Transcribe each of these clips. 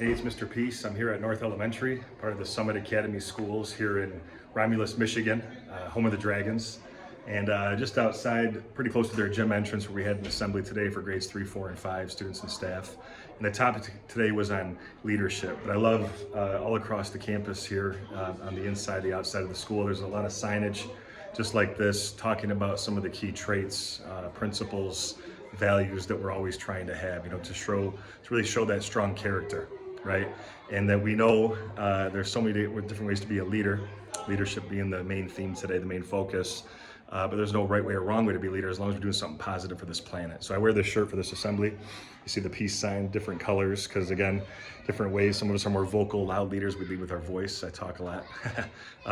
Hey, it's Mr. Peace. I'm here at North Elementary, part of the Summit Academy schools here in Romulus, Michigan, home of the Dragons. And just outside, pretty close to their gym entrance, where we had an assembly today for grades 3, 4, and 5 students and staff. And the topic today was on leadership. But I love all across the campus here, on the inside, the outside of the school, there's a lot of signage just like this, talking about some of the key traits, principles, values that we're always trying to have, to really show that strong character, right? And that we know there's so many different ways to be a leader, leadership being the main theme today, the main focus. But there's no right way or wrong way to be a leader as long as we're doing something positive for this planet. So I wear this shirt for this assembly. You see the peace sign, different colors, because again, different ways. Some of us are more vocal, loud leaders. We lead with our voice. I talk a lot.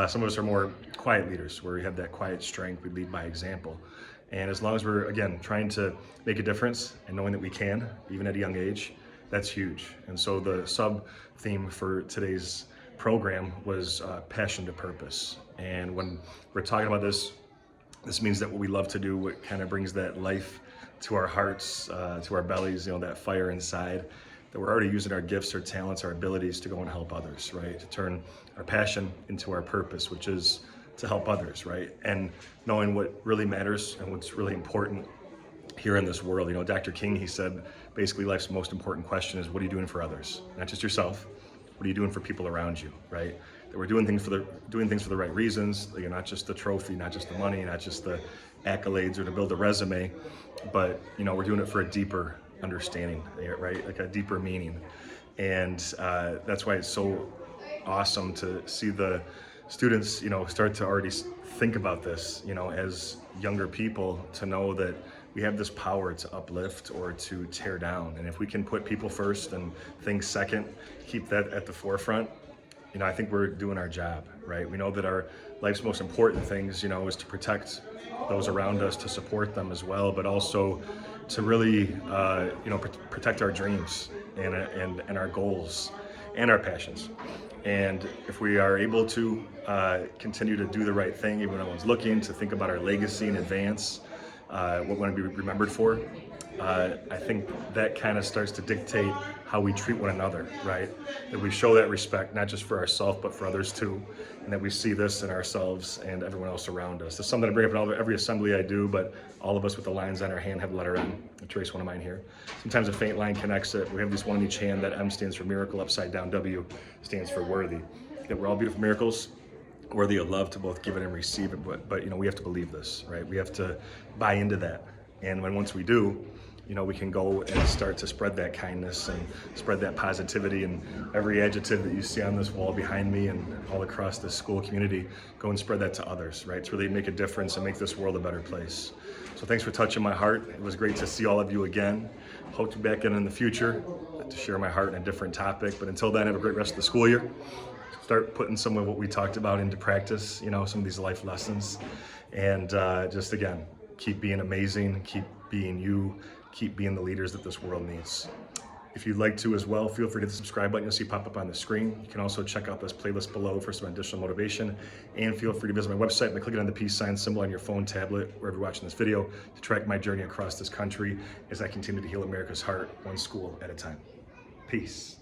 Some of us are more quiet leaders, where we have that quiet strength. We lead by example. And as long as we're, again, trying to make a difference and knowing that we can, even at a young age, that's huge. And so the sub theme for today's program was passion to purpose. And when we're talking about this means that what we love to do, what kind of brings that life to our hearts, to our bellies, that fire inside, that we're already using our gifts, our talents, our abilities to go and help others, right? To turn our passion into our purpose, which is to help others, right? And knowing what really matters and what's really important here in this world. Dr. King, he said, basically life's most important question is, what are you doing for others? Not just yourself. What are you doing for people around you, right? That we're doing things for the right reasons. Not just the trophy, not just the money, not just the accolades or to build a resume, but we're doing it for a deeper understanding, right? Like a deeper meaning. And that's why it's so awesome to see the students, start to already think about this, as younger people, to know that we have this power to uplift or to tear down. And if we can put people first and things second, keep that at the forefront, I think we're doing our job, right? We know that our life's most important things, is to protect those around us, to support them as well, but also to really, protect our dreams and our goals and our passions. And if we are able to continue to do the right thing, even when no one's looking, to think about our legacy in advance, what we want to be remembered for, I think that kind of starts to dictate how we treat one another, right? That we show that respect, not just for ourselves, but for others too. And that we see this in ourselves and everyone else around us. That's something I bring up in every assembly I do, but all of us with the lines on our hand have a letter M. I trace one of mine here. Sometimes a faint line connects it. We have this one in each hand. That M stands for miracle, upside down W stands for worthy. That we're all beautiful miracles, worthy of love to both give it and receive it. But we have to believe this, right? We have to buy into that. And once we do, we can go and start to spread that kindness and spread that positivity, and every adjective that you see on this wall behind me and all across the school community, go and spread that to others, right? To really make a difference and make this world a better place. So thanks for touching my heart. It was great to see all of you again. Hope to be back in the future to share my heart on a different topic. But until then, have a great rest of the school year. Start putting some of what we talked about into practice, some of these life lessons. And just again, keep being amazing, keep being you, keep being the leaders that this world needs. If you'd like to as well, feel free to hit the subscribe button you'll see pop up on the screen. You can also check out this playlist below for some additional motivation, and feel free to visit my website by clicking on the peace sign symbol on your phone, tablet, wherever you're watching this video, to track my journey across this country as I continue to heal America's heart, one school at a time. Peace.